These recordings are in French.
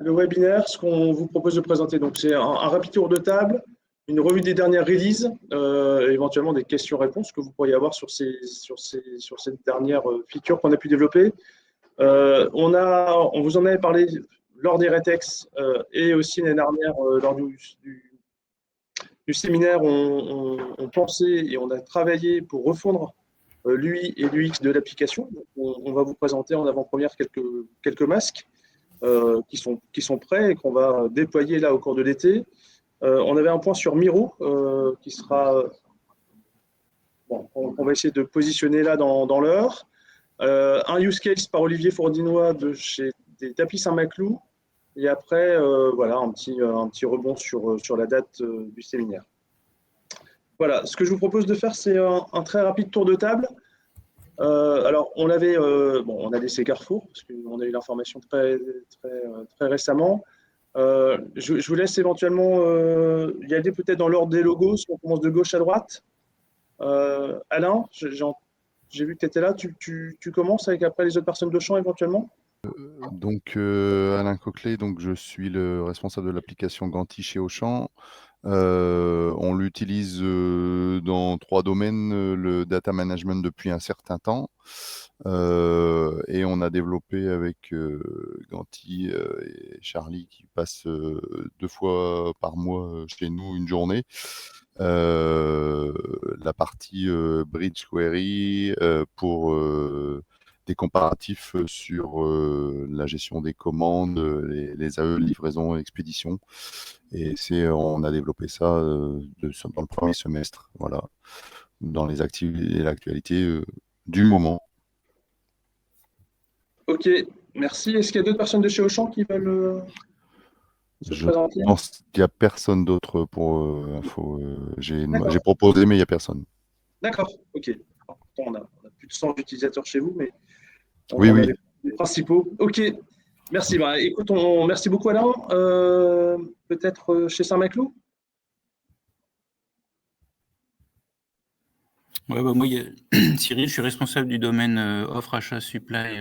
le webinaire, ce qu'on vous propose de présenter. Donc, c'est un rapide tour de table, une revue des dernières releases, éventuellement des questions-réponses que vous pourriez avoir sur ces dernières features qu'on a pu développer. On vous en avait parlé lors des Retex et aussi l'année dernière lors du séminaire. On pensait et on a travaillé pour refondre l'UI et l'UX de l'application. On va vous présenter en avant-première quelques masques qui sont prêts et qu'on va déployer là au cours de l'été. On avait un point sur Miro qui sera… Bon, on va essayer de positionner là dans l'heure. Un use case par Olivier Fourdinois des Tapis Saint-Maclou. Et après, voilà, un petit rebond sur la date du séminaire. Voilà, ce que je vous propose de faire, c'est un très rapide tour de table. Alors, on a laissé Carrefour, parce qu'on a eu l'information très récemment. Je vous laisse éventuellement y aller peut-être dans l'ordre des logos, si on commence de gauche à droite. Alain, j'ai vu que tu étais là. Tu commences avec après les autres personnes de champ éventuellement. Donc, Alain Coquelet, donc je suis le responsable de l'application Ganti chez Auchan. On l'utilise dans 3 domaines, le data management depuis un certain temps. Et on a développé avec Ganti et Charlie qui passe 2 fois par mois chez nous une journée. La partie Bridge Query pour des comparatifs sur la gestion des commandes, les AE, livraison, expédition. Et on a développé ça dans le premier semestre, voilà, dans les activités et l'actualité du moment. Ok, merci. Est-ce qu'il y a d'autres personnes de chez Auchan qui veulent se présenter ? Je pense qu'il n'y a personne d'autre pour info. J'ai proposé, mais il n'y a personne. D'accord, ok. Pourtant, on a plus de 100 utilisateurs chez vous, mais oui. a les principaux. Ok, merci. Bah, écoute, merci beaucoup Alain. Peut-être chez Saint-Maclou ? Ouais, moi, Cyril, je suis responsable du domaine offre, achat, supply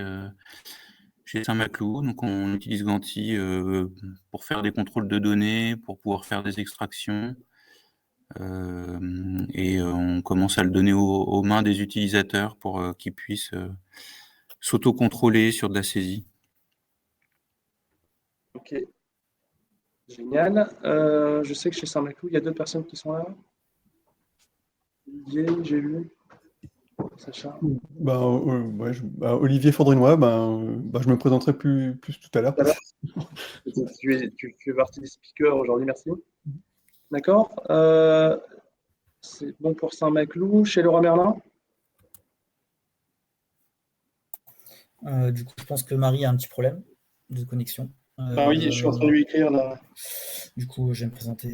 chez Saint-Maclou. Donc, on utilise Ganti pour faire des contrôles de données, pour pouvoir faire des extractions. Et on commence à le donner aux mains des utilisateurs pour qu'ils puissent s'auto-contrôler sur de la saisie. Ok, génial. Je sais que chez Saint-Maclou, il y a d'autres personnes qui sont là. Olivier, j'ai vu. Sacha. Olivier Fourdinois, je me présenterai plus tout à l'heure. Tu fais partie des speakers aujourd'hui, merci. D'accord. C'est bon pour Saint-Maclou. Chez Leroy Merlin ? Du coup, je pense que Marie a un petit problème de connexion. Oui, je suis en train de lui écrire là. Du coup, je vais me présenter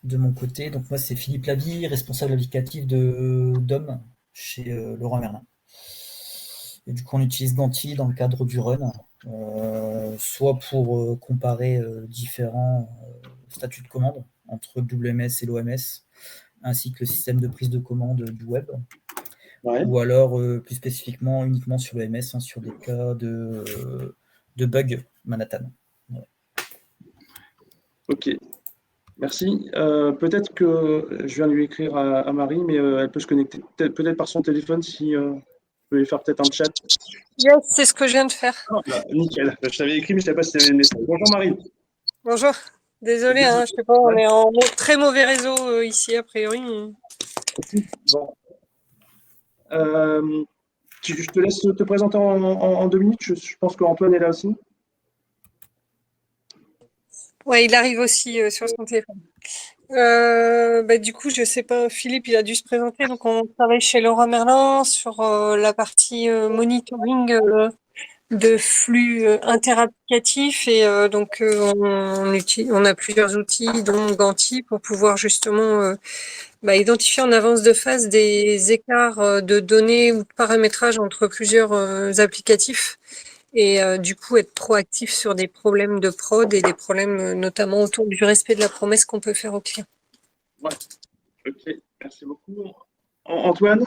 de mon côté. Donc moi, c'est Philippe Lavie, responsable applicatif de DOM chez Leroy Merlin. Et du coup, on utilise Ganti dans le cadre du run, soit pour comparer différents statuts de commande entre WMS et l'OMS, ainsi que le système de prise de commande du web. Ouais. Ou alors, plus spécifiquement, uniquement sur l'OMS, sur des cas de bugs Manhattan. Ouais. Ok, merci. Peut-être que je viens de lui écrire à Marie, mais elle peut se connecter peut-être par son téléphone si vous pouvez faire peut-être un chat. Yes, c'est ce que je viens de faire. Ah, bah, nickel. Je t'avais écrit, mais je ne savais pas si tu avais le message. Bonjour Marie. Bonjour. Désolée, je ne sais pas, on est en très mauvais réseau ici, a priori. Bon. Je te laisse te présenter en 2 minutes. Je pense qu'Antoine est là aussi. Oui, il arrive aussi sur son téléphone. Du coup, je ne sais pas, Philippe, il a dû se présenter. Donc, on travaille chez Leroy Merlin sur la partie monitoring de flux interapplicatifs. Et donc, on a plusieurs outils, dont Ganti, pour pouvoir justement identifier en avance de phase des écarts de données ou de paramétrage entre plusieurs applicatifs. Et du coup, être proactif sur des problèmes de prod et des problèmes notamment autour du respect de la promesse qu'on peut faire aux clients. Ouais. Ok, merci beaucoup. Antoine ?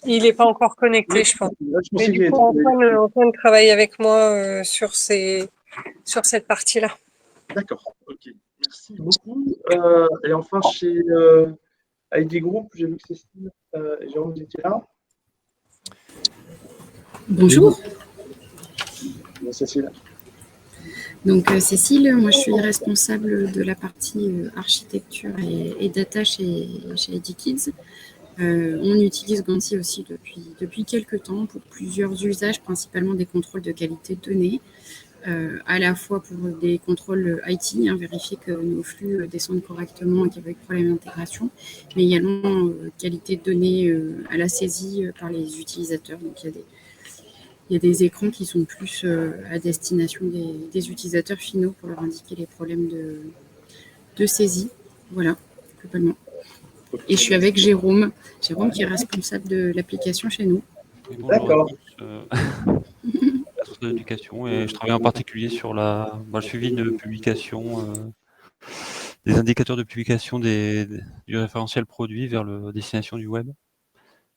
Il n'est pas encore connecté, je pense. Là, je Mais pensais qu'il du coup, Antoine travaille avec moi sur cette partie-là. D'accord, ok. Merci beaucoup. Et enfin, chez ID Group, j'ai vu que Cécile et Jérôme, vous étiez là. Bonjour. Bon, Cécile. Donc Cécile, moi je suis responsable de la partie architecture et data chez ID Kids. On utilise Ganti aussi depuis quelques temps pour plusieurs usages, principalement des contrôles de qualité de données, à la fois pour des contrôles IT, vérifier que nos flux descendent correctement et qu'il n'y a pas eu de problème d'intégration, mais également qualité de données à la saisie par les utilisateurs. Donc il y a des écrans qui sont plus à destination des utilisateurs finaux pour leur indiquer les problèmes de saisie. Voilà, globalement. Et je suis avec Jérôme qui est responsable de l'application chez nous. D'accord. Responsable d'éducation, et je travaille en particulier sur le suivi de publication, des indicateurs de publication du référentiel produit vers la destination du web.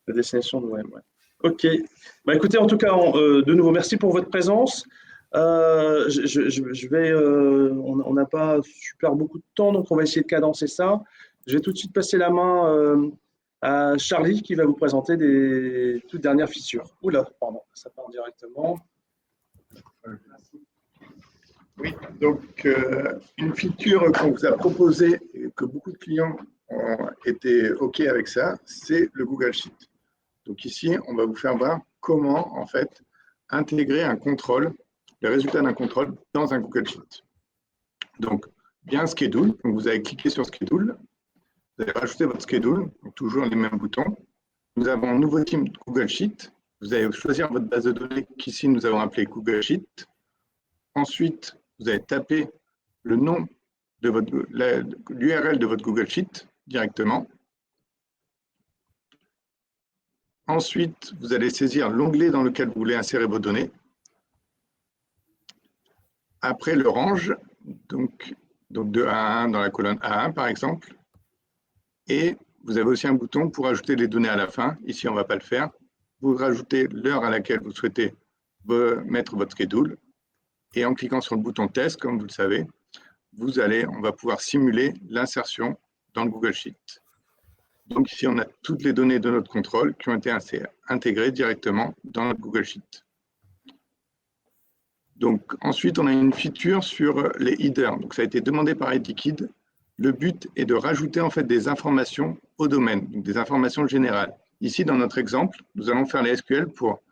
La destination du web, ouais. Ok. Bah, écoutez, en tout cas, de nouveau, merci pour votre présence. On n'a pas super beaucoup de temps, donc on va essayer de cadencer ça. Je vais tout de suite passer la main à Charlie qui va vous présenter des toutes dernières features. Oula, pardon, ça part directement. Oui, donc une feature qu'on vous a proposée et que beaucoup de clients ont été OK avec ça, c'est le Google Sheet. Donc ici, on va vous faire voir comment en fait intégrer un contrôle, le résultat d'un contrôle dans un Google Sheet. Donc, bien Schedule, donc vous allez cliquer sur Schedule, vous allez rajouter votre Schedule, donc toujours les mêmes boutons. Nous avons un nouveau team Google Sheet. Vous allez choisir votre base de données qu'ici nous avons appelée Google Sheet. Ensuite, vous allez taper le nom de l'URL de votre Google Sheet directement. Ensuite, vous allez saisir l'onglet dans lequel vous voulez insérer vos données. Après le range, donc de A1 dans la colonne A1 par exemple. Et vous avez aussi un bouton pour ajouter les données à la fin. Ici, on ne va pas le faire. Vous rajoutez l'heure à laquelle vous souhaitez mettre votre schedule. Et en cliquant sur le bouton test, comme vous le savez, on va pouvoir simuler l'insertion dans le Google Sheet. Donc ici, on a toutes les données de notre contrôle qui ont été intégrées directement dans notre Google Sheet. Donc ensuite, on a une feature sur les headers. Donc ça a été demandé par IDKid. Le but est de rajouter en fait des informations au domaine, donc des informations générales. Ici, dans notre exemple, nous allons faire les SQL pour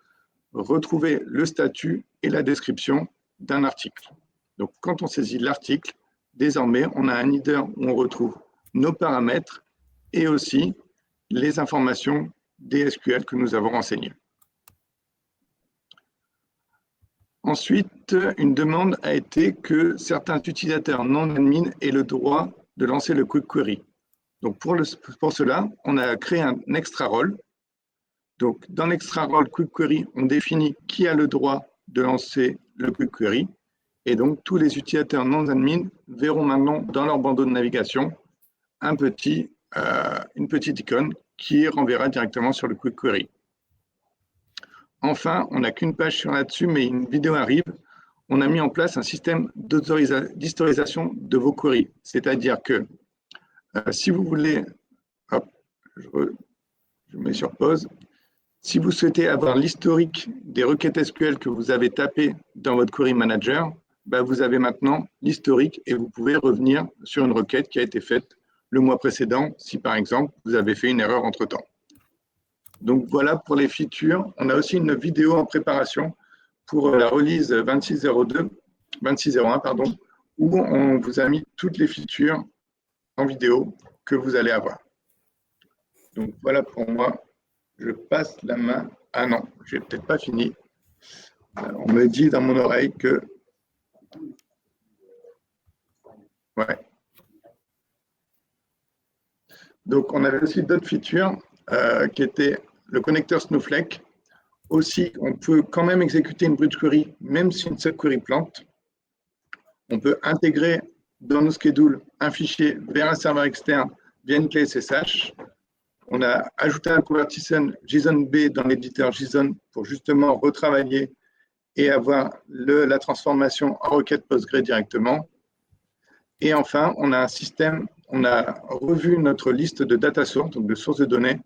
retrouver le statut et la description d'un article. Donc, quand on saisit l'article, désormais, on a un header où on retrouve nos paramètres et aussi les informations des SQL que nous avons renseignées. Ensuite, une demande a été que certains utilisateurs non admin aient le droit de lancer le Quick Query. Donc, pour cela, on a créé un extra role. Donc, dans l'extra role Quick Query, on définit qui a le droit de lancer le Quick Query. Et donc, tous les utilisateurs non admin verront maintenant dans leur bandeau de navigation une petite icône qui renverra directement sur le Quick Query. Enfin, on n'a qu'une page sur là-dessus, mais une vidéo arrive. On a mis en place un système d'historisation de vos queries. C'est-à-dire que si vous voulez, hop, je mets sur pause. Si vous souhaitez avoir l'historique des requêtes SQL que vous avez tapées dans votre Query Manager, vous avez maintenant l'historique et vous pouvez revenir sur une requête qui a été faite le mois précédent, si par exemple, vous avez fait une erreur entre-temps. Donc voilà pour les features. On a aussi une vidéo en préparation pour la release 26.01, pardon, où on vous a mis toutes les features en vidéo que vous allez avoir. Donc voilà pour moi. Je passe la main. Ah non, je n'ai peut-être pas fini. On me dit dans mon oreille que... Ouais. Donc on avait aussi d'autres features qui étaient le connecteur Snowflake. Aussi, on peut quand même exécuter une bridge query, même si une subquery plante. On peut intégrer dans nos schedules un fichier vers un serveur externe via une clé SSH. On a ajouté un convertisseur JSON-B dans l'éditeur JSON pour justement retravailler et avoir la transformation en requête Postgre directement. Et enfin, on a un système, on a revu notre liste de data sources, donc de sources de données.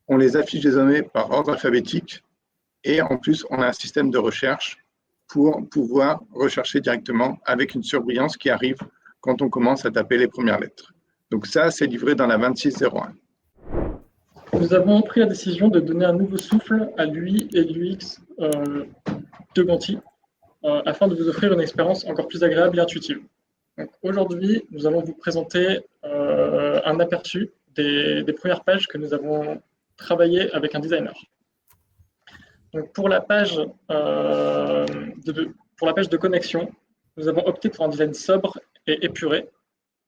On les affiche désormais par ordre alphabétique. Et en plus, on a un système de recherche pour pouvoir rechercher directement avec une surbrillance qui arrive quand on commence à taper les premières lettres. Donc ça, c'est livré dans la 2601. Nous avons pris la décision de donner un nouveau souffle à l'UI et l'UX de Ganti afin de vous offrir une expérience encore plus agréable et intuitive. Aujourd'hui, nous allons vous présenter un aperçu des premières pages que nous avons travaillées avec un designer. Donc pour la page de connexion, nous avons opté pour un design sobre et épuré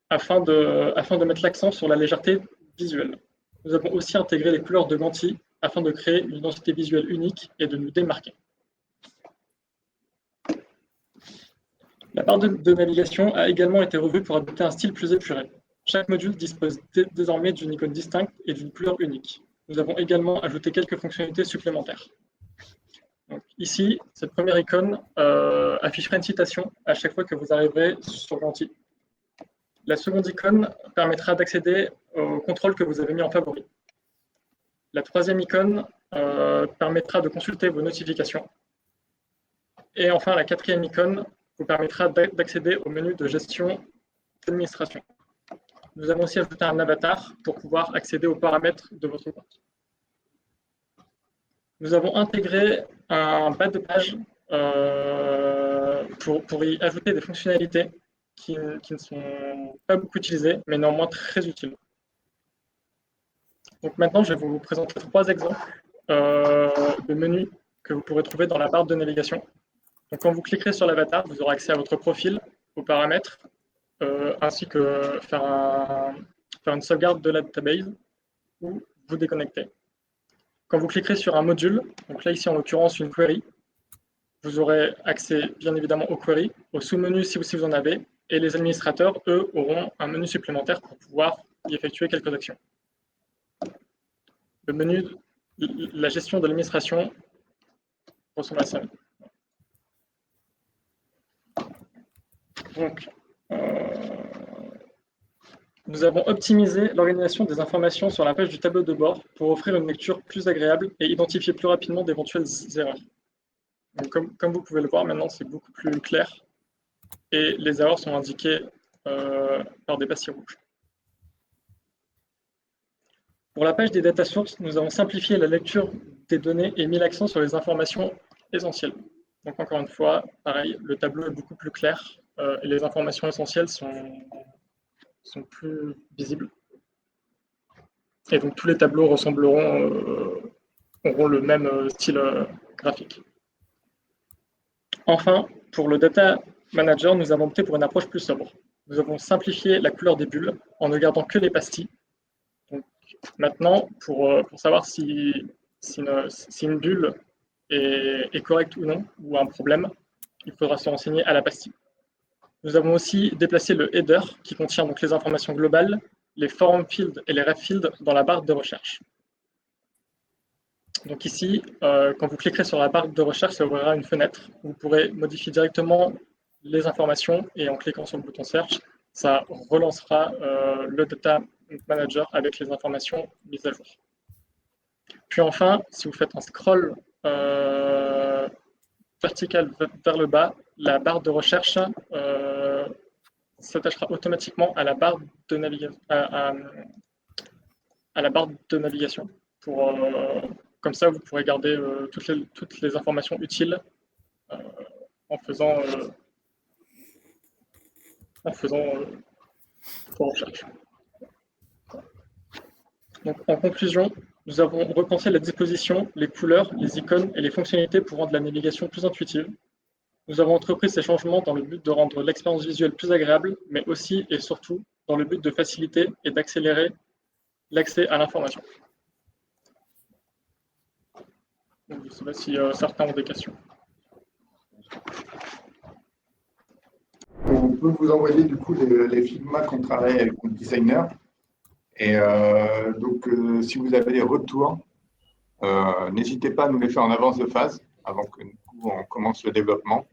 afin de mettre l'accent sur la légèreté visuelle. Nous avons aussi intégré les couleurs de Ganti afin de créer une identité visuelle unique et de nous démarquer. La barre de navigation a également été revue pour adopter un style plus épuré. Chaque module dispose désormais d'une icône distincte et d'une couleur unique. Nous avons également ajouté quelques fonctionnalités supplémentaires. Donc, ici, cette première icône affichera une citation à chaque fois que vous arriverez sur Ganti. La seconde icône permettra d'accéder au contrôle que vous avez mis en favori. La troisième icône permettra de consulter vos notifications. Et enfin, la quatrième icône vous permettra d'accéder au menu de gestion d'administration. Nous avons aussi ajouté un avatar pour pouvoir accéder aux paramètres de votre compte. Nous avons intégré un bas de page pour y ajouter des fonctionnalités qui ne sont pas beaucoup utilisées, mais néanmoins très utiles. Donc maintenant, je vais vous présenter 3 exemples de menus que vous pourrez trouver dans la barre de navigation. Donc quand vous cliquerez sur l'avatar, vous aurez accès à votre profil, aux paramètres, ainsi que faire une sauvegarde de la database ou vous déconnecter. Quand vous cliquerez sur un module, donc là ici en l'occurrence une query, vous aurez accès bien évidemment aux queries, aux sous-menus si vous en avez, et les administrateurs, eux, auront un menu supplémentaire pour pouvoir y effectuer quelques actions. Le menu, la gestion de l'administration ressemble à ça. Donc, nous avons optimisé l'organisation des informations sur la page du tableau de bord pour offrir une lecture plus agréable et identifier plus rapidement d'éventuelles erreurs. Donc, comme vous pouvez le voir, maintenant c'est beaucoup plus clair et les erreurs sont indiquées par des bastillons rouges. Pour la page des data sources, nous avons simplifié la lecture des données et mis l'accent sur les informations essentielles. Donc encore une fois, pareil, le tableau est beaucoup plus clair et les informations essentielles sont plus visibles. Et donc tous les tableaux auront le même style graphique. Enfin, pour le Data Manager, nous avons opté pour une approche plus sobre. Nous avons simplifié la couleur des bulles en ne gardant que les pastilles. Donc, maintenant, pour savoir si une bulle est correcte ou non, ou un problème, il faudra se renseigner à la pastille. Nous avons aussi déplacé le header qui contient donc les informations globales, les form fields et les ref fields dans la barre de recherche. Donc ici, quand vous cliquerez sur la barre de recherche, ça ouvrira une fenêtre où vous pourrez modifier directement les informations et en cliquant sur le bouton Search, ça relancera le Data Manager avec les informations mises à jour. Puis enfin, si vous faites un scroll vertical vers le bas, la barre de recherche s'attachera automatiquement à la barre de navigation, à la barre de navigation. Comme ça, vous pourrez garder toutes les informations utiles en faisant vos recherches. Donc, en conclusion, nous avons repensé la disposition, les couleurs, les icônes et les fonctionnalités pour rendre la navigation plus intuitive. Nous avons entrepris ces changements dans le but de rendre l'expérience visuelle plus agréable, mais aussi et surtout dans le but de faciliter et d'accélérer l'accès à l'information. Je ne sais pas si certains ont des questions. On peut vous envoyer du coup les Figma qu'on travaille avec le designer Et donc, si vous avez des retours, n'hésitez pas à nous les faire en avance de phase avant que nous, on commence le développement.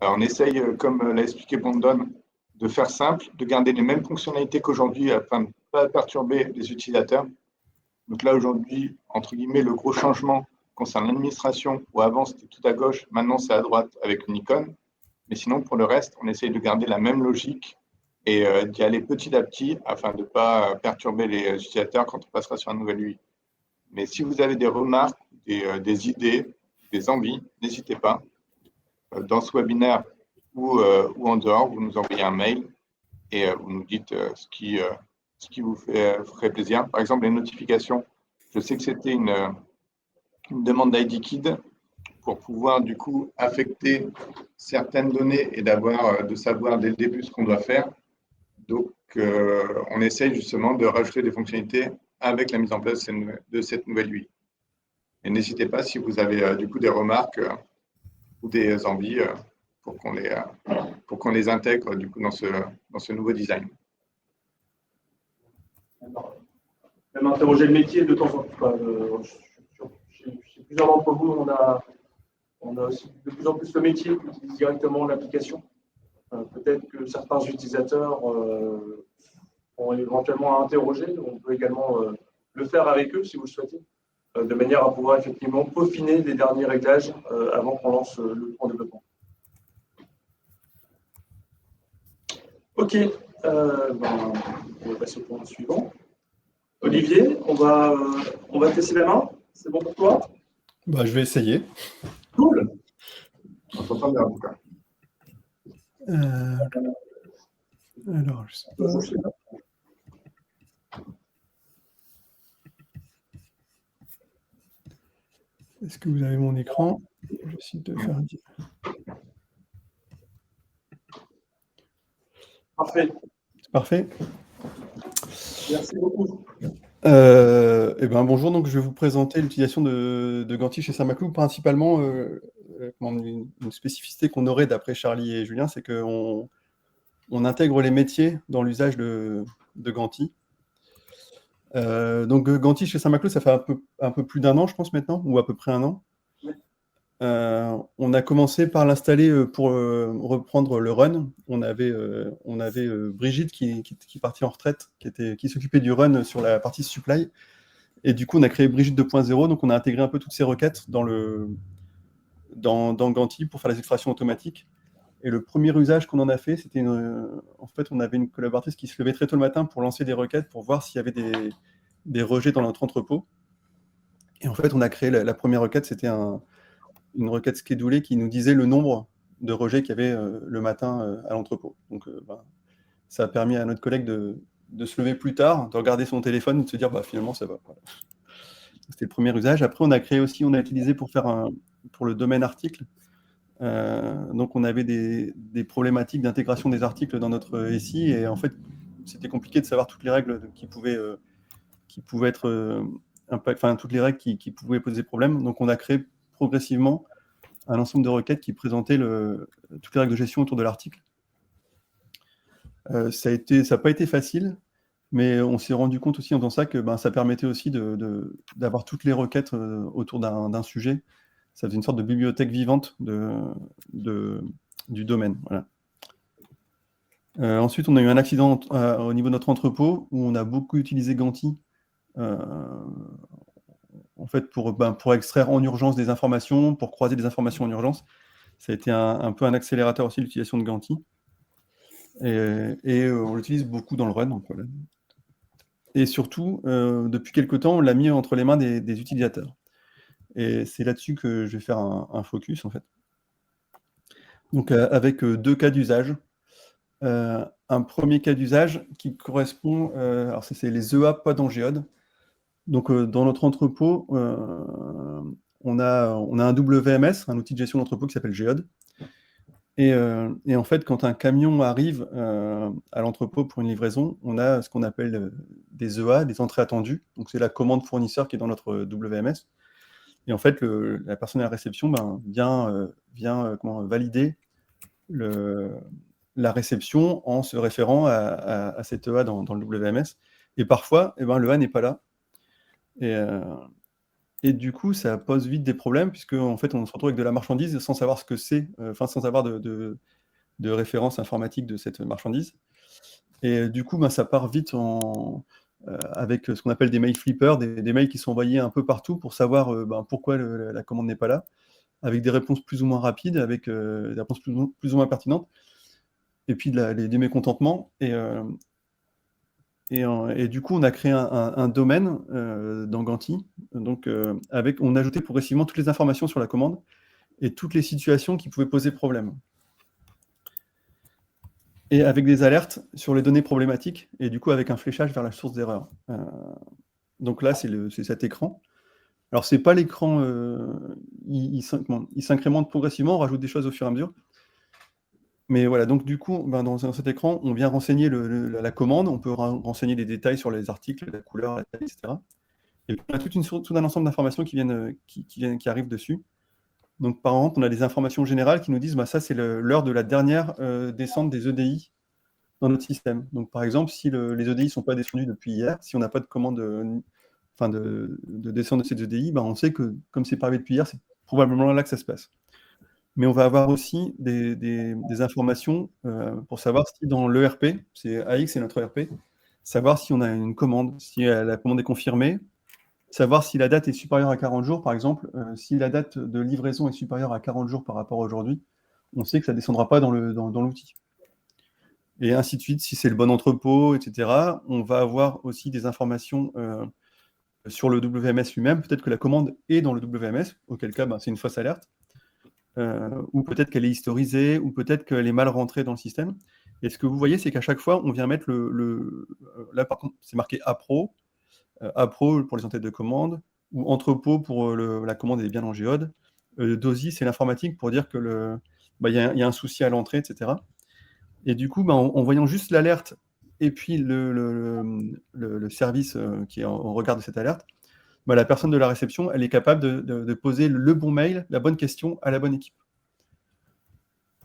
On essaye, comme l'a expliqué Bondon, de faire simple, de garder les mêmes fonctionnalités qu'aujourd'hui afin de ne pas perturber les utilisateurs. Donc là, aujourd'hui, entre guillemets, le gros changement concerne l'administration, où avant c'était tout à gauche, maintenant c'est à droite avec une icône. Mais sinon, pour le reste, on essaye de garder la même logique et d'y aller petit à petit afin de ne pas perturber les utilisateurs quand on passera sur un nouvel UI. Mais si vous avez des remarques, des idées, des envies, n'hésitez pas. Dans ce webinaire ou en dehors, vous nous envoyez un mail et vous nous dites ce qui vous ferait plaisir. Par exemple, les notifications. Je sais que c'était une demande d'IDKid pour pouvoir du coup affecter certaines données et de savoir dès le début ce qu'on doit faire. Donc, on essaye justement de rajouter des fonctionnalités avec la mise en place de cette nouvelle UI. Et n'hésitez pas si vous avez du coup des remarques ou des envies pour qu'on les intègre du coup dans ce nouveau design. Même interroger le métier de temps en temps. Chez plusieurs d'entre vous, on a aussi de plus en plus le métier qui utilise directement l'application. Peut-être que certains utilisateurs ont éventuellement à interroger. On peut également le faire avec eux si vous le souhaitez, de manière à pouvoir effectivement peaufiner les derniers réglages avant qu'on lance le en développement. Ok, on va passer au point suivant. Olivier, on va tester la main. C'est bon pour toi? Bah, je vais essayer. Cool. On s'entend bien en tout cas. Alors, je sais pas. Est-ce que vous avez mon écran? Je vais essayer de faire dire. Parfait. C'est parfait. Merci beaucoup. Bonjour, donc je vais vous présenter l'utilisation de Ganti chez Saint-Maclou. Principalement, une spécificité qu'on aurait d'après Charlie et Julien, c'est qu'on intègre les métiers dans l'usage de Ganti. Donc Ganti chez Saint-Maclou, ça fait un peu plus d'un an, je pense maintenant, ou à peu près un an. On a commencé par l'installer pour reprendre le run. On avait Brigitte qui partit en retraite, qui s'occupait du run sur la partie supply. Et du coup, on a créé Brigitte 2.0, donc on a intégré un peu toutes ces requêtes dans Ganti pour faire les extractions automatiques. Et le premier usage qu'on en a fait, c'était en fait, on avait une collaboratrice qui se levait très tôt le matin pour lancer des requêtes, pour voir s'il y avait des rejets dans notre entrepôt. Et en fait, on a créé la première requête, c'était une requête schedulée qui nous disait le nombre de rejets qu'il y avait le matin à l'entrepôt. Donc, ça a permis à notre collègue de se lever plus tard, de regarder son téléphone et de se dire finalement ça va. Voilà. C'était le premier usage. Après, on a utilisé pour le domaine article. Donc, on avait des problématiques d'intégration des articles dans notre SI et en fait, c'était compliqué de savoir toutes les règles qui pouvaient être toutes les règles qui pouvaient poser problème. Donc, on a créé progressivement un ensemble de requêtes qui présentaient toutes les règles de gestion autour de l'article. Ça n'a pas été facile, mais on s'est rendu compte aussi en faisant ça que ça permettait aussi d'avoir toutes les requêtes autour d'un sujet. Ça faisait une sorte de bibliothèque vivante du domaine. Voilà. Ensuite, on a eu un accident au niveau de notre entrepôt où on a beaucoup utilisé Ganti en fait, pour extraire en urgence des informations, pour croiser des informations en urgence. Ça a été un peu un accélérateur aussi l'utilisation de Ganti. Et on l'utilise beaucoup dans le run. Donc, voilà. Et surtout, depuis quelque temps, on l'a mis entre les mains des utilisateurs. Et c'est là-dessus que je vais faire un focus, en fait. Donc, avec deux cas d'usage. Un premier cas d'usage qui correspond, alors c'est les EA pas dans Géode. Donc, dans notre entrepôt, on a un WMS, un outil de gestion d'entrepôt qui s'appelle Géode. Et en fait, quand un camion arrive à l'entrepôt pour une livraison, on a ce qu'on appelle des EA, des entrées attendues. Donc, c'est la commande fournisseur qui est dans notre WMS. Et en fait, la personne à la réception vient valider la réception en se référant à cette EA dans le WMS. Et parfois, le A n'est pas là. Et du coup, ça pose vite des problèmes, puisque en fait, on se retrouve avec de la marchandise sans savoir ce que c'est, sans avoir de référence informatique de cette marchandise. Et du coup, ça part vite avec ce qu'on appelle des mail flippers, des mails qui sont envoyés un peu partout pour savoir pourquoi la commande n'est pas là, avec des réponses plus ou moins rapides, avec des réponses plus ou moins pertinentes, et puis des mécontentements. Et du coup, on a créé un domaine dans Ganti. Donc, on a ajouté progressivement toutes les informations sur la commande et toutes les situations qui pouvaient poser problème. Et avec des alertes sur les données problématiques, et du coup avec un fléchage vers la source d'erreur. Donc là, c'est cet écran. Alors, c'est pas l'écran, il s'incrémente progressivement, on rajoute des choses au fur et à mesure. Mais voilà, donc du coup, dans cet écran, on vient renseigner la commande, on peut renseigner les détails sur les articles, la couleur, la taille, etc. Et puis, on a tout un ensemble d'informations qui arrivent dessus. Donc, par exemple, on a des informations générales qui nous disent ça, c'est l'heure de la dernière descente des EDI dans notre système. Donc, par exemple, si les EDI ne sont pas descendus depuis hier, si on n'a pas de commande de descente de ces EDI, on sait que, comme c'est pas arrivé depuis hier, c'est probablement là que ça se passe. Mais on va avoir aussi des informations pour savoir si dans l'ERP, AX c'est notre ERP, savoir si on a une commande, si la commande est confirmée, savoir si la date est supérieure à 40 jours, par exemple, si la date de livraison est supérieure à 40 jours par rapport à aujourd'hui, on sait que ça ne descendra pas dans l'outil. Et ainsi de suite, si c'est le bon entrepôt, etc. On va avoir aussi des informations sur le WMS lui-même. Peut-être que la commande est dans le WMS, auquel cas c'est une fausse alerte. Ou peut-être qu'elle est historisée, ou peut-être qu'elle est mal rentrée dans le système. Et ce que vous voyez, c'est qu'à chaque fois, on vient mettre là, par contre, c'est marqué APRO, APRO pour les entêtes de commande, ou entrepôt pour la commande est bien en géode. DOSI, c'est l'informatique pour dire que y a un souci à l'entrée, etc. Et du coup, en voyant juste l'alerte et puis le service qui est en regard de cette alerte, la personne de la réception, elle est capable de poser le bon mail, la bonne question à la bonne équipe.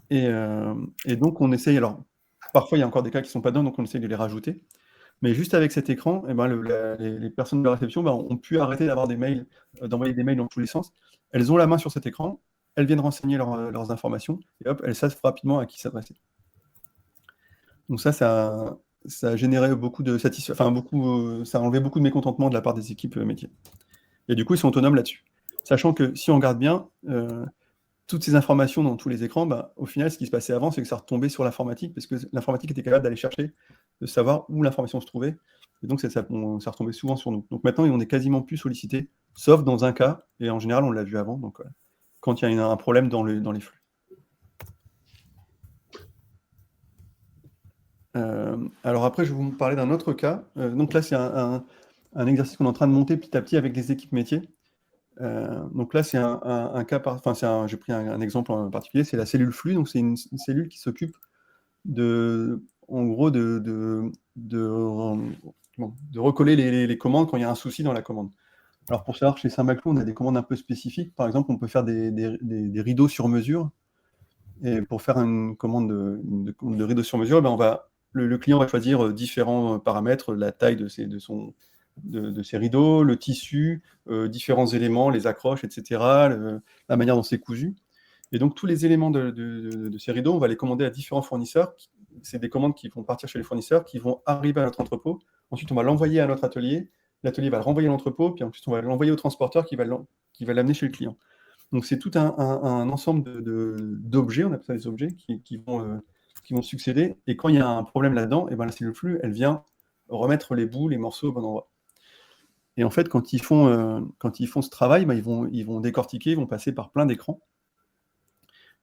Et donc, on essaye, alors, parfois, il y a encore des cas qui ne sont pas dedans, donc on essaye de les rajouter. Mais juste avec cet écran, les personnes de la réception ont pu arrêter d'avoir des mails, d'envoyer des mails dans tous les sens. Elles ont la main sur cet écran, elles viennent renseigner leurs informations, et hop, elles savent rapidement à qui s'adresser. Donc ça a généré beaucoup de satisfaction, ça a enlevé beaucoup de mécontentement de la part des équipes métiers. Et du coup, ils sont autonomes là-dessus. Sachant que si on regarde bien, toutes ces informations dans tous les écrans, au final, ce qui se passait avant, c'est que ça retombait sur l'informatique, parce que l'informatique était capable d'aller chercher, de savoir où l'information se trouvait. Et donc, ça retombait souvent sur nous. Donc maintenant, on est quasiment plus sollicité, sauf dans un cas, et en général, on l'a vu avant, donc quand il y a un problème dans les flux. Alors après, je vais vous parler d'un autre cas. Donc là, c'est un exercice qu'on est en train de monter petit à petit avec les équipes métiers. Donc là, c'est un cas, j'ai pris un exemple en particulier, c'est la cellule flux. Donc c'est une cellule qui s'occupe de recoller les commandes quand il y a un souci dans la commande. Alors pour savoir, chez Saint-Maclou, on a des commandes un peu spécifiques. Par exemple, on peut faire des rideaux sur mesure. Et pour faire une commande de rideaux sur mesure, le client va choisir différents paramètres, la taille de ses rideaux, le tissu, différents éléments, les accroches, etc., la manière dont c'est cousu. Et donc, tous les éléments de ces rideaux, on va les commander à différents fournisseurs. C'est des commandes qui vont partir chez les fournisseurs, qui vont arriver à notre entrepôt. Ensuite, on va l'envoyer à notre atelier. L'atelier va le renvoyer à l'entrepôt, puis ensuite, on va l'envoyer au transporteur qui va l'amener chez le client. Donc, c'est tout un ensemble d'objets, on appelle ça des objets, qui vont succéder. Et quand il y a un problème là-dedans, la cellule flux, elle vient remettre les bouts, les morceaux au bon endroit. Et en fait, quand ils font ce travail, ils vont décortiquer, ils vont passer par plein d'écrans.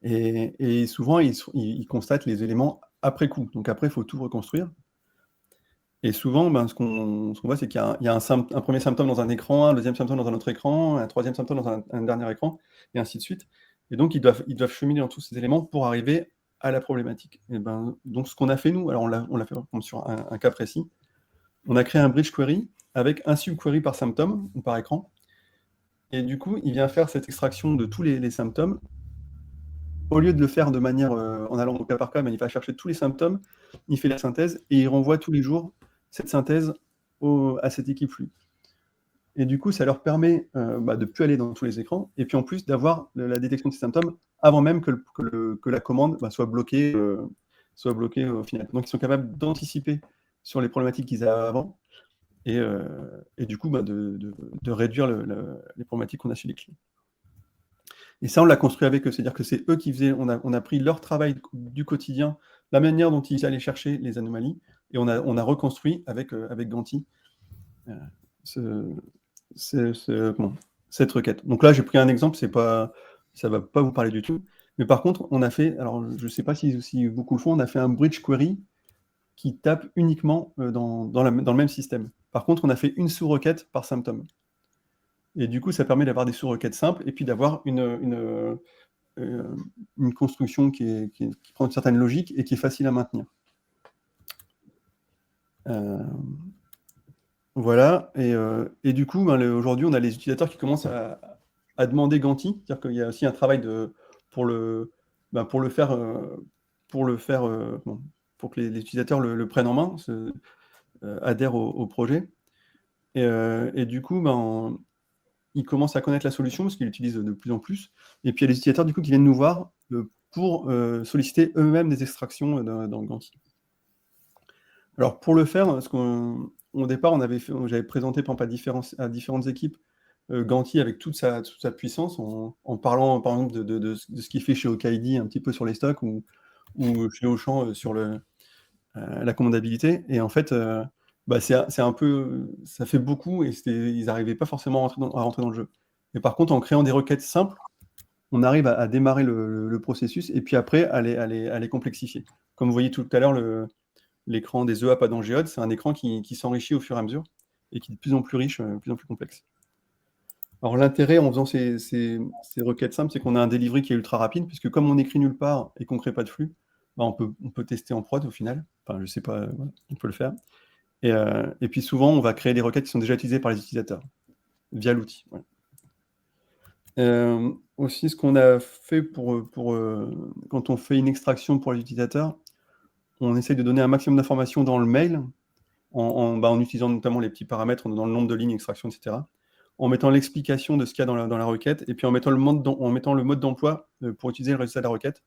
Et souvent, ils constatent les éléments après coup. Donc après, il faut tout reconstruire. Et souvent, ce qu'on voit, c'est qu'il y a un premier symptôme dans un écran, un deuxième symptôme dans un autre écran, un troisième symptôme dans un dernier écran, et ainsi de suite. Et donc, ils doivent cheminer dans tous ces éléments pour arriver à la problématique. Donc, ce qu'on a fait, nous, alors on l'a fait sur un cas précis, on a créé un bridge query avec un subquery par symptôme ou par écran. Et du coup, il vient faire cette extraction de tous les symptômes. Au lieu de le faire de manière en allant au cas par cas, il va chercher tous les symptômes, il fait la synthèse et il renvoie tous les jours cette synthèse à cette équipe flux. Et du coup, ça leur permet de ne plus aller dans tous les écrans, et puis en plus d'avoir la détection de ces symptômes avant même que la commande soit bloquée au final. Donc, ils sont capables d'anticiper sur les problématiques qu'ils avaient avant, et du coup, de réduire les problématiques qu'on a chez les clients. Et ça, on l'a construit avec eux, c'est-à-dire que c'est eux qui faisaient, on a pris leur travail du quotidien, la manière dont ils allaient chercher les anomalies, et on a reconstruit avec Ganti cette requête. Donc là, j'ai pris un exemple, ça ne va pas vous parler du tout, mais par contre, on a fait, alors je ne sais pas si beaucoup le font, on a fait un bridge query qui tape uniquement dans le même système. Par contre, on a fait une sous-requête par symptôme. Et du coup, ça permet d'avoir des sous-requêtes simples et puis d'avoir une construction qui prend une certaine logique et qui est facile à maintenir. Voilà. Et du coup, aujourd'hui, on a les utilisateurs qui commencent à demander Ganti. C'est-à-dire qu'il y a aussi un travail pour que les utilisateurs le prennent en main, adhèrent au projet. Et du coup, ils commencent à connaître la solution parce qu'ils l'utilisent de plus en plus. Et puis, il y a les utilisateurs du coup, qui viennent nous voir pour solliciter eux-mêmes des extractions dans Ganti. Alors, pour le faire, au départ, j'avais présenté par exemple, à différentes équipes Ganti avec toute sa puissance en parlant, par exemple, de ce qu'il fait chez Okaidi un petit peu sur les stocks ou chez Auchan sur la commandabilité. Et en fait, c'est un peu, ça fait beaucoup et ils n'arrivaient pas forcément à rentrer dans le jeu. Mais par contre, en créant des requêtes simples, on arrive à démarrer le processus et puis après à les complexifier. Comme vous voyez tout à l'heure, l'écran des EAP à Geode, c'est un écran qui s'enrichit au fur et à mesure et qui est de plus en plus riche, de plus en plus complexe. Alors l'intérêt en faisant ces requêtes simples, c'est qu'on a un delivery qui est ultra rapide, puisque comme on écrit nulle part et qu'on ne crée pas de flux, on peut tester en prod au final. Enfin, je ne sais pas, on peut le faire. Et puis souvent, on va créer des requêtes qui sont déjà utilisées par les utilisateurs, via l'outil. Voilà. Aussi, ce qu'on a fait quand on fait une extraction pour les utilisateurs, on essaye de donner un maximum d'informations dans le mail, en utilisant notamment les petits paramètres dans le nombre de lignes, extraction, etc., en mettant l'explication de ce qu'il y a dans la requête, et puis en mettant le mode d'emploi pour utiliser le résultat de la requête.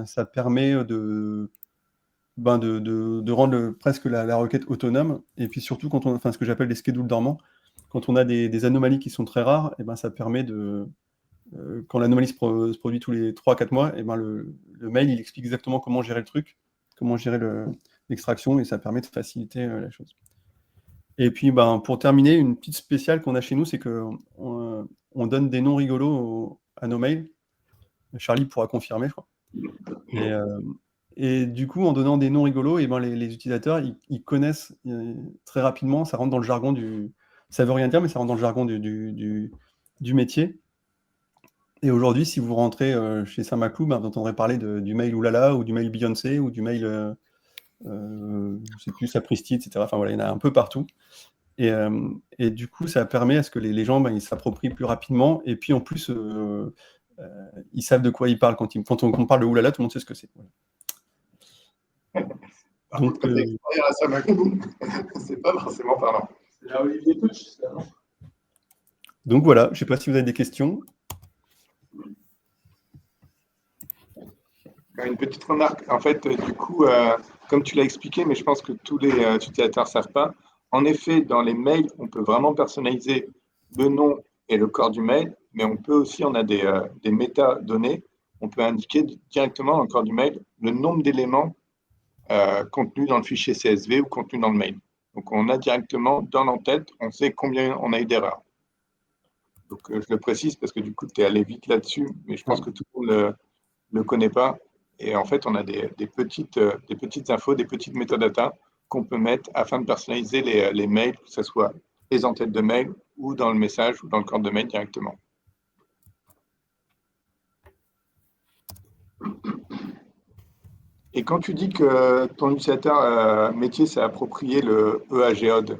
Ça permet de rendre presque la requête autonome, et puis surtout, ce que j'appelle les schedules dormants, quand on a des anomalies qui sont très rares, et ça permet quand l'anomalie se produit tous les 3-4 mois, et le mail, il explique exactement comment gérer le truc, comment gérer l'extraction, et ça permet de faciliter la chose. Et puis, pour terminer, une petite spéciale qu'on a chez nous, c'est qu'on donne des noms rigolos à nos mails. Charlie pourra confirmer, je crois. Et du coup, en donnant des noms rigolos, et les utilisateurs, ils connaissent très rapidement, ça rentre dans le jargon ça veut rien dire, mais ça rentre dans le jargon du métier. Et aujourd'hui, si vous rentrez chez Saint-Maclou, vous entendrez parler du mail Oulala, ou du mail Beyoncé, ou du mail, je ne sais plus, Sapristi, etc. Enfin voilà, il y en a un peu partout. Et du coup, ça permet à ce que les gens ils s'approprient plus rapidement. Et puis en plus, ils savent de quoi ils parlent. Quand on parle de Oulala, tout le monde sait ce que c'est. Voilà. Donc, à Saint-Maclou, c'est pas forcément parlant. C'est là Olivier Touch, ça, non ? Donc voilà, je ne sais pas si vous avez des questions. Une petite remarque. En fait, du coup, comme tu l'as expliqué, mais je pense que tous les utilisateurs ne savent pas, en effet, dans les mails, on peut vraiment personnaliser le nom et le corps du mail, mais on peut aussi, on a des métadonnées, on peut indiquer directement dans le corps du mail le nombre d'éléments contenus dans le fichier CSV ou contenus dans le mail. Donc, on a directement dans l'entête, on sait combien on a eu d'erreurs. Donc, je le précise parce que du coup, tu es allé vite là-dessus, mais je pense que tout le monde ne le connaît pas. Et en fait, on a des petites infos, des petites métadatas qu'on peut mettre afin de personnaliser les mails, que ce soit les entêtes de mail ou dans le message ou dans le corps de mail directement. Et quand tu dis que ton utilisateur métier s'est approprié le EAGeode,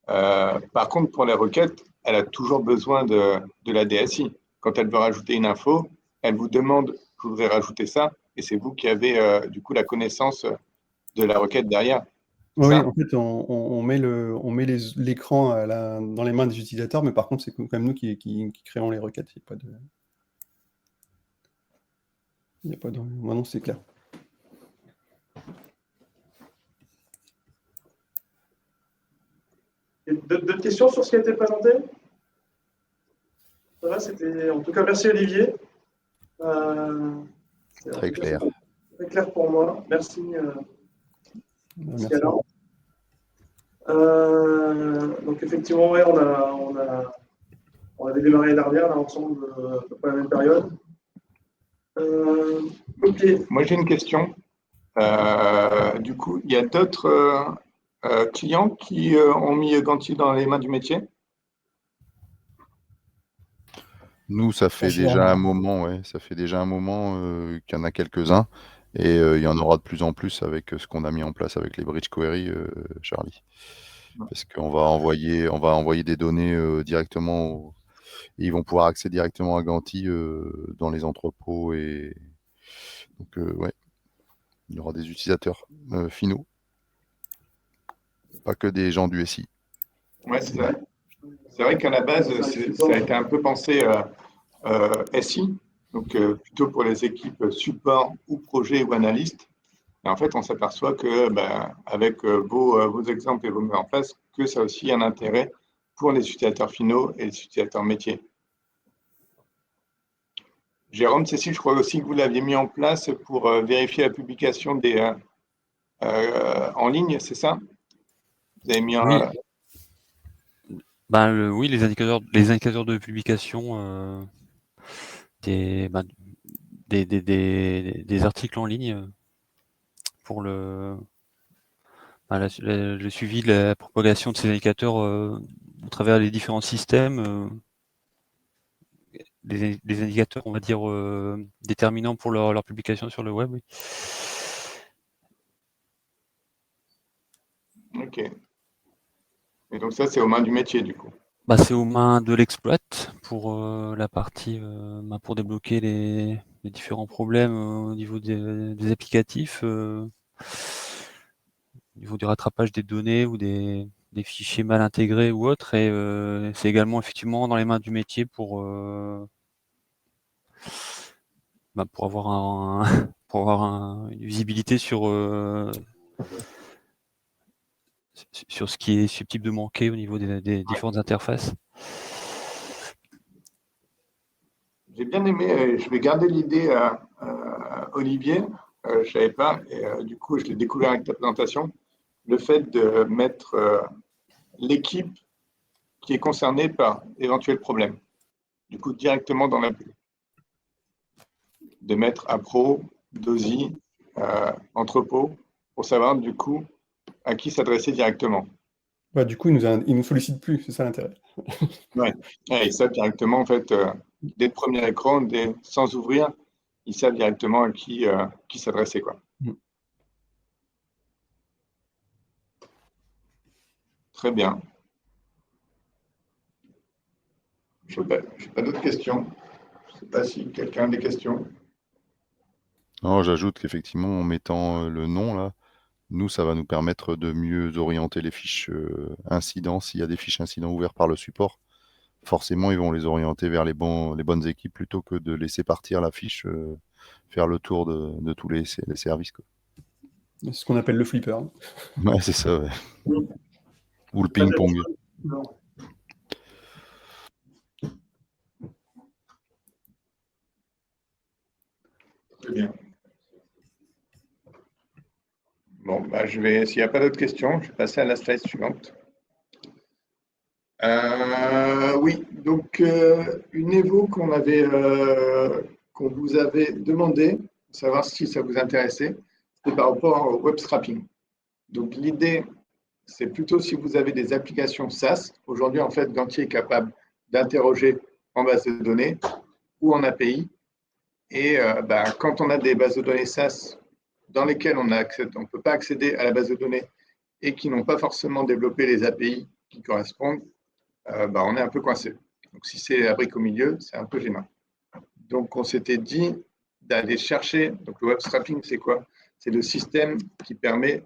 par contre, pour les requêtes, elle a toujours besoin de la DSI. Quand elle veut rajouter une info, elle vous demande, je voudrais rajouter ça, et c'est vous qui avez du coup la connaissance de la requête derrière. Oui, Ça. en fait, on met l'écran dans les mains des utilisateurs, mais par contre, c'est quand même nous qui créons les requêtes. Il n'y a pas de... Maintenant, c'est clair. D'autres questions sur ce qui a été présenté? Ça va, c'était... En tout cas, merci Olivier. Très clair. Très clair pour moi. Merci. Merci. Donc effectivement, ouais, on avait démarré l'année dernière, là, ensemble, à peu près à la même période. Ok. Moi, j'ai une question. Du coup, il y a d'autres clients qui ont mis Ganti dans les mains du métier? Nous, ça fait déjà un moment, ouais, ça fait déjà un moment qu'il y en a quelques-uns, et il y en aura de plus en plus avec ce qu'on a mis en place avec les bridge queries, Charlie. Parce qu'on va envoyer des données directement et ils vont pouvoir accéder directement à Ganti dans les entrepôts, et donc ouais, il y aura des utilisateurs finaux, pas que des gens du SI. Ouais, c'est vrai. C'est vrai qu'à la base, ça a été un peu pensé SI, donc plutôt pour les équipes support ou projet ou analystes. Et en fait, on s'aperçoit que, avec vos exemples et vos mises en place, que ça a aussi un intérêt pour les utilisateurs finaux et les utilisateurs métiers. Jérôme, Cécile, je crois aussi que vous l'aviez mis en place pour vérifier la publication en ligne, c'est ça? Vous avez mis oui. Oui, les indicateurs de publication des articles en ligne pour le suivi de la propagation de ces indicateurs à travers les différents systèmes, des indicateurs, on va dire, déterminants pour leur publication sur le web. Oui. Ok. Et donc ça, c'est aux mains du métier, du coup. C'est aux mains de l'exploit pour la partie, pour débloquer les différents problèmes au niveau des applicatifs, au niveau du rattrapage des données ou des fichiers mal intégrés ou autres. Et c'est également effectivement dans les mains du métier pour avoir une visibilité sur ce qui est susceptible de manquer au niveau des différentes interfaces. J'ai bien aimé, je vais garder l'idée à Olivier, je ne savais pas, et du coup je l'ai découvert avec ta présentation, le fait de mettre l'équipe qui est concernée par éventuels problèmes, du coup directement dans l'appli. De mettre appro, dosi, entrepôt, pour savoir du coup à qui s'adresser directement. Du coup, il nous sollicite plus, c'est ça l'intérêt. Ouais, ils savent directement, en fait, dès le premier écran, sans ouvrir, ils savent directement à qui s'adresser, quoi. Très bien. Je n'ai pas d'autres questions. Je ne sais pas si quelqu'un a des questions. Non, j'ajoute qu'effectivement, en mettant le nom là, nous, ça va nous permettre de mieux orienter les fiches incidents. S'il y a des fiches incidents ouvertes par le support, forcément, ils vont les orienter vers les bonnes équipes plutôt que de laisser partir la fiche, faire le tour de tous les services, quoi. C'est ce qu'on appelle le flipper. Ouais, c'est ça, ouais. Ou le ping-pong. Très bien. Bon, s'il n'y a pas d'autres questions, je vais passer à la slide suivante. Oui, donc une évo qu'on vous avait demandé, pour savoir si ça vous intéressait, c'était par rapport au web scrapping. Donc l'idée, c'est plutôt si vous avez des applications SaaS. Aujourd'hui, en fait, Ganti est capable d'interroger en base de données ou en API. Et quand on a des bases de données SaaS dans lesquelles on ne peut pas accéder à la base de données et qui n'ont pas forcément développé les API qui correspondent, on est un peu coincé. Donc, si c'est la brique au milieu, c'est un peu gênant. Donc, on s'était dit d'aller chercher. Donc, le web scrapping, c'est quoi? C'est le système qui permet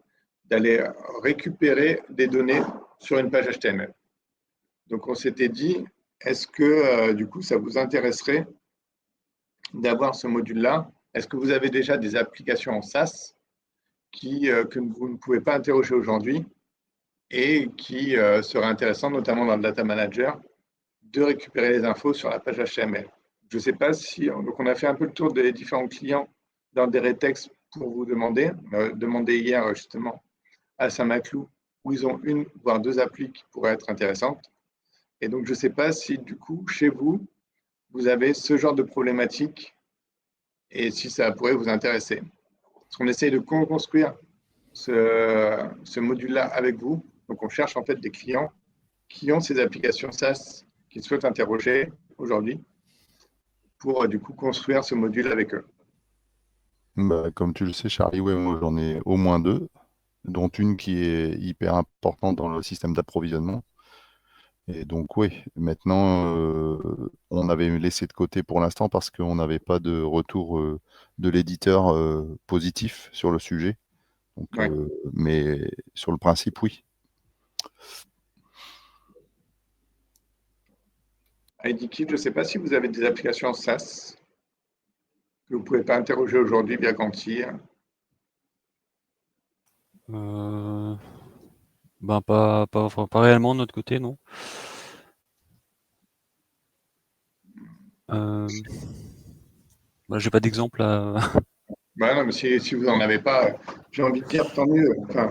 d'aller récupérer des données sur une page HTML. Donc, on s'était dit, est-ce que du coup, ça vous intéresserait d'avoir ce module-là? Est-ce que vous avez déjà des applications en SaaS que vous ne pouvez pas interroger aujourd'hui et qui seraient intéressantes, notamment dans le Data Manager, de récupérer les infos sur la page HTML? Je ne sais pas si… Donc, on a fait un peu le tour des différents clients dans des Retex pour vous demander. On a demandé hier, justement, à Saint-Maclou, où ils ont une, voire deux applis qui pourraient être intéressantes. Et donc, je ne sais pas si, du coup, chez vous, vous avez ce genre de problématique et si ça pourrait vous intéresser. Parce qu'on essaye de construire ce module-là avec vous. Donc, on cherche en fait des clients qui ont ces applications SaaS qu'ils souhaitent interroger aujourd'hui pour, du coup, construire ce module avec eux. Bah, comme tu le sais, Charlie, ouais, moi j'en ai au moins deux, dont une qui est hyper importante dans le système d'approvisionnement. Et donc, oui, maintenant, on avait laissé de côté pour l'instant parce qu'on n'avait pas de retour de l'éditeur positif sur le sujet. Donc, Ouais. mais sur le principe, oui. IDKit, je ne sais pas si vous avez des applications SaaS que vous ne pouvez pas interroger aujourd'hui via Ganti. Ben pas réellement de notre côté, non. J'ai pas d'exemple à. Bah non, mais si vous n'en avez pas, j'ai envie de dire tant mieux. Enfin,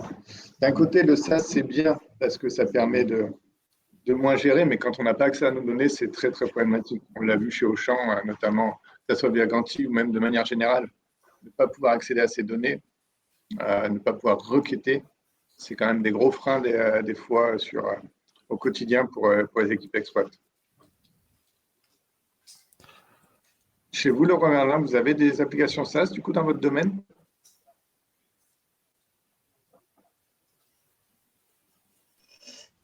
d'un côté, le SaaS, c'est bien parce que ça permet de moins gérer, mais quand on n'a pas accès à nos données, c'est très, très problématique. On l'a vu chez Auchan, notamment, que ce soit via Ganti ou même de manière générale, ne pas pouvoir accéder à ces données, ne pas pouvoir requêter, c'est quand même des gros freins des fois au quotidien pour les équipes exploit. Chez vous, Leroy Merlin, vous avez des applications SaaS du coup dans votre domaine?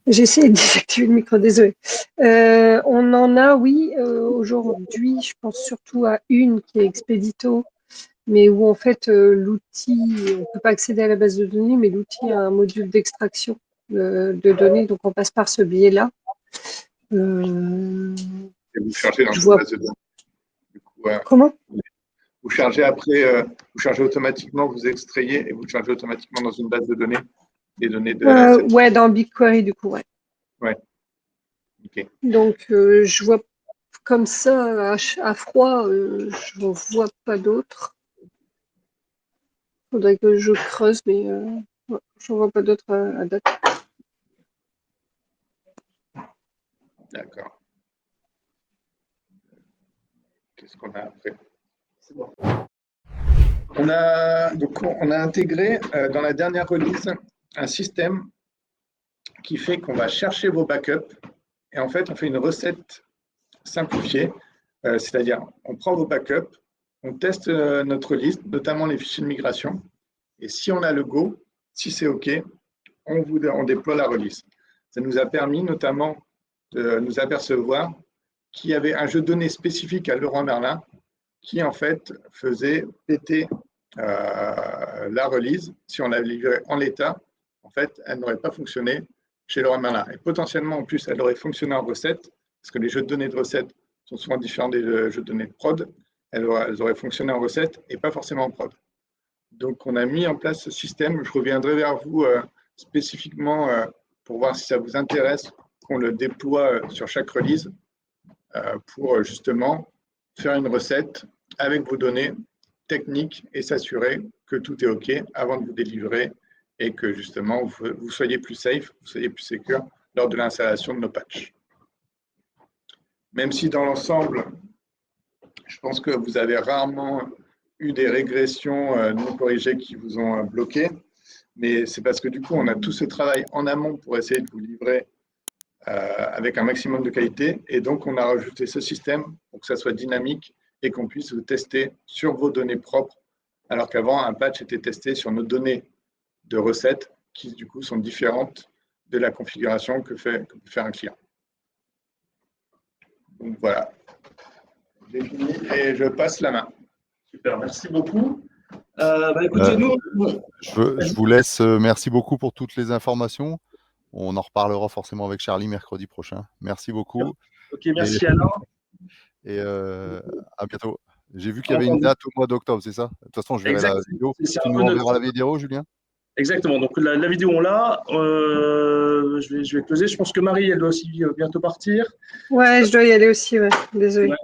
J'essaie de désactiver le micro, désolé. On en a, oui, aujourd'hui, je pense surtout à une qui est Expedito, mais où en fait l'outil, on ne peut pas accéder à la base de données, mais l'outil a un module d'extraction de données, donc on passe par ce biais-là. Et vous chargez dans une base de données. Du coup, comment? Vous chargez après, vous chargez automatiquement, vous extrayez et vous chargez automatiquement dans une base de données les données de ouais, dans BigQuery du coup, ouais. Ouais. Ok. Donc je vois comme ça à froid, je n'en vois pas d'autres. Faudrait que je creuse, mais ouais, je n'en vois pas d'autres à date. D'accord. Qu'est-ce qu'on a après? C'est bon. On a intégré dans la dernière release un système qui fait qu'on va chercher vos backups et en fait, on fait une recette simplifiée, c'est-à-dire on prend vos backups, on teste notre liste, notamment les fichiers de migration, et si on a le go, si c'est OK, on déploie la release. Ça nous a permis notamment de nous apercevoir qu'il y avait un jeu de données spécifique à Leroy Merlin qui en fait faisait péter la release. Si on l'avait livrée en l'état, en fait, elle n'aurait pas fonctionné chez Leroy Merlin. Et potentiellement, en plus, elle aurait fonctionné en recette, parce que les jeux de données de recette sont souvent différents des jeux de données de prod. Elles auraient fonctionné en recette et pas forcément en prod. Donc, on a mis en place ce système. Je reviendrai vers vous spécifiquement pour voir si ça vous intéresse qu'on le déploie sur chaque release pour justement faire une recette avec vos données techniques et s'assurer que tout est OK avant de vous délivrer et que justement vous soyez plus safe, vous soyez plus secure lors de l'installation de nos patchs. Même si dans l'ensemble, je pense que vous avez rarement eu des régressions non corrigées qui vous ont bloqué, mais c'est parce que du coup, on a tout ce travail en amont pour essayer de vous livrer avec un maximum de qualité. Et donc, on a rajouté ce système pour que ça soit dynamique et qu'on puisse vous tester sur vos données propres, alors qu'avant, un patch était testé sur nos données de recettes qui, du coup, sont différentes de la configuration que peut faire un client. Donc, voilà. J'ai fini et je passe la main. Super, merci beaucoup. Écoutez, nous, Je vous laisse. Merci beaucoup pour toutes les informations. On en reparlera forcément avec Charlie mercredi prochain. Merci beaucoup. Ok, merci Alain. Et à bientôt. J'ai vu qu'il y avait une date au mois d'octobre, c'est ça? De toute façon, je verrai la vidéo. Tu nous enverras la vidéo, Julien? Exactement. Donc la vidéo, on l'a. Je vais closer. Je pense que Marie, elle doit aussi bientôt partir. Ouais, je dois y aller aussi. Ouais. Désolé. Ouais.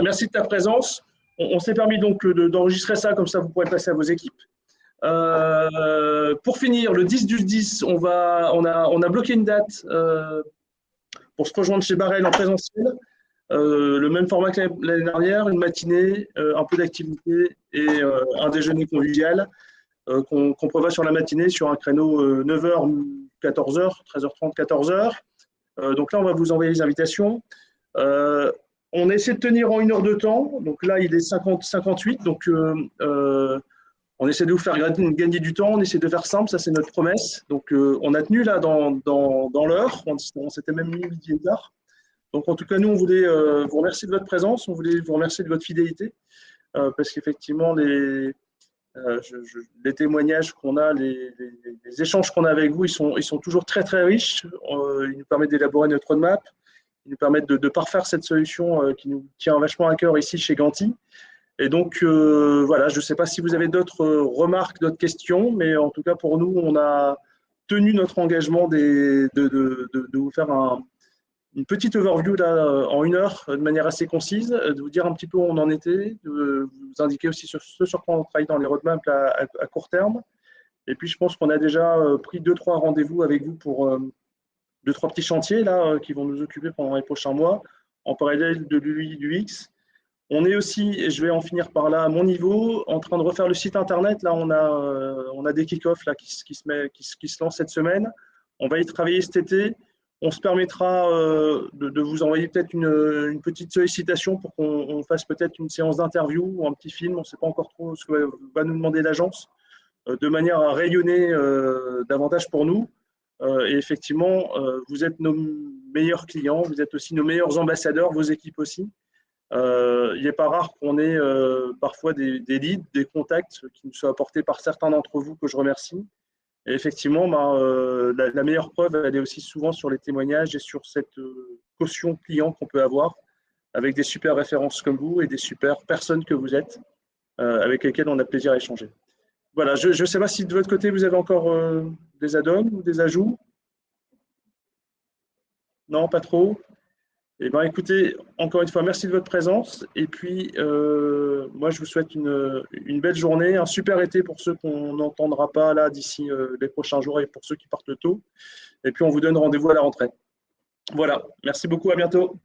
Merci de ta présence. On s'est permis donc d'enregistrer ça, comme ça vous pourrez passer à vos équipes. Pour finir, le 10 du 10, on a bloqué une date pour se rejoindre chez Barrel en présentiel. Le même format que l'année dernière, une matinée, un peu d'activité et un déjeuner convivial qu'on prévoit sur la matinée sur un créneau 9h, 14h, 13h30, 14h. Donc là, on va vous envoyer les invitations. On essaie de tenir en 1 heure de temps. Donc là, il est 58. Donc, on essaie de vous faire gagner du temps. On essaie de faire simple. Ça, c'est notre promesse. Donc, on a tenu là dans l'heure. On s'était même mis midi et quart. Donc, en tout cas, nous, on voulait vous remercier de votre présence. On voulait vous remercier de votre fidélité. Parce qu'effectivement, les témoignages qu'on a, les échanges qu'on a avec vous, ils sont toujours très, très riches. Ils nous permettent d'élaborer notre roadmap. Ils nous permettent de parfaire cette solution qui nous tient vachement à cœur ici chez Ganti. Et donc, voilà, je ne sais pas si vous avez d'autres remarques, d'autres questions, mais en tout cas, pour nous, on a tenu notre engagement de vous faire une petite overview là, en 1 heure, de manière assez concise, de vous dire un petit peu où on en était, de vous indiquer aussi sur ce sur quoi on travaille dans les roadmaps à court terme. Et puis, je pense qu'on a déjà pris 2-3 rendez-vous avec vous pour 2-3 petits chantiers là, qui vont nous occuper pendant les prochains mois, en parallèle de l'UI, du X. On est aussi, et je vais en finir par là, à mon niveau, en train de refaire le site internet. Là, on a des kick-offs là, qui se lancent cette semaine. On va y travailler cet été. On se permettra de vous envoyer peut-être une petite sollicitation pour qu'on fasse peut-être une séance d'interview ou un petit film. On ne sait pas encore trop ce que va nous demander l'agence, de manière à rayonner davantage pour nous. Et effectivement, vous êtes nos meilleurs clients, vous êtes aussi nos meilleurs ambassadeurs, vos équipes aussi. Il n'est pas rare qu'on ait parfois des leads, des contacts qui nous soient apportés par certains d'entre vous que je remercie. Et effectivement, la meilleure preuve, elle est aussi souvent sur les témoignages et sur cette caution client qu'on peut avoir avec des super références comme vous et des super personnes que vous êtes, avec lesquelles on a plaisir à échanger. Voilà, je ne sais pas si de votre côté, vous avez encore des add-ons ou des ajouts. Non, pas trop. Eh bien, écoutez, encore une fois, merci de votre présence. Et puis, moi, je vous souhaite une belle journée, un super été pour ceux qu'on n'entendra pas là d'ici les prochains jours et pour ceux qui partent tôt. Et puis, on vous donne rendez-vous à la rentrée. Voilà, merci beaucoup, à bientôt.